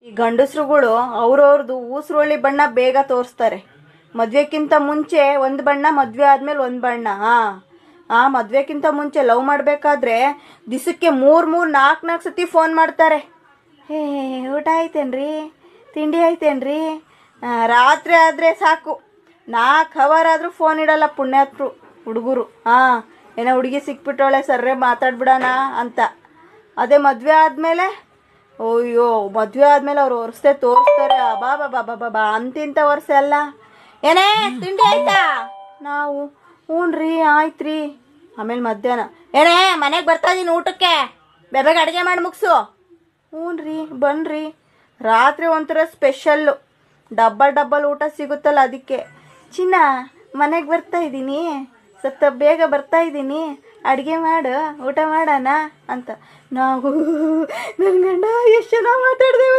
ಈ ಗಂಡಸ್ರುಗಳು ಅವ್ರವ್ರದ್ದು ಊಸರೊಳ್ಳಿ ಬಣ್ಣ ಬೇಗ ತೋರಿಸ್ತಾರೆ. ಮದ್ವೆಕ್ಕಿಂತ ಮುಂಚೆ ಒಂದು ಬಣ್ಣ, ಮದ್ವೆ ಆದ್ಮೇಲೆ ಒಂದು ಬಣ್ಣ. ಮದ್ವೆಕ್ಕಿಂತ ಮುಂಚೆ ಲವ್ ಮಾಡಬೇಕಾದ್ರೆ ದಿಸಕ್ಕೆ 3-4 ಸತಿ ಫೋನ್ ಮಾಡ್ತಾರೆ. ಊಟ ಆಯ್ತೇನ್ರಿ, ತಿಂಡಿ ಆಯ್ತೇನ್ರಿ. ರಾತ್ರಿ ಆದರೆ ಸಾಕು 4 ಅವರ್ ಆದರೂ ಫೋನ್ ಇಡಲ್ಲ ಪುಣ್ಯಾತ್ರು ಹುಡುಗರು. ಏನೋ ಹುಡುಗಿ ಸಿಕ್ಬಿಟ್ಟವಳೆ, ಸರ್ರೆ ಮಾತಾಡ್ಬಿಡೋಣ ಅಂತ. ಅದೇ ಮದುವೆ ಆದಮೇಲೆ ಅಯ್ಯೋ, ಮದುವೆ ಆದಮೇಲೆ ಅವ್ರು ಒರೆಸ್ತೆ ತೋರಿಸ್ತಾರೆ. ಬಾ ಅಂತಿಂತ ವರ್ಷ ಅಲ್ಲ. ಏನೇ ತಿಂಡಿ ಆಯ್ತಾ? ನಾವು ಹ್ಞೂನ್ರಿ ಆಯ್ತ್ರಿ. ಆಮೇಲೆ ಮಧ್ಯಾಹ್ನ ಏನೇ ಮನೆಗೆ ಬರ್ತಾ ಇದೀನಿ ಊಟಕ್ಕೆ, ಬೇಗ ಅಡುಗೆ ಮಾಡಿ ಮುಗಿಸು. ಹ್ಞೂನ್ರಿ ಬನ್ನಿರಿ. ರಾತ್ರಿ ಒಂಥರ ಸ್ಪೆಷಲ್ಲು, ಡಬ್ಬಲ್ ಊಟ ಸಿಗುತ್ತಲ್ಲ, ಅದಕ್ಕೆ ಚಿನ್ನ ಮನೆಗೆ ಬರ್ತಾ ಇದ್ದೀನಿ, ಸ್ವಲ್ಪ ಬೇಗ ಬರ್ತಾ ಇದ್ದೀನಿ, ಅಡುಗೆ ಮಾಡು, ಊಟ ಮಾಡೋಣ ಅಂತ. ನಾವು ನನ್ನ ಗಂಡ ಎಷ್ಟು ಚೆನ್ನಾಗಿ ಮಾತಾಡ್ದೇವೆ.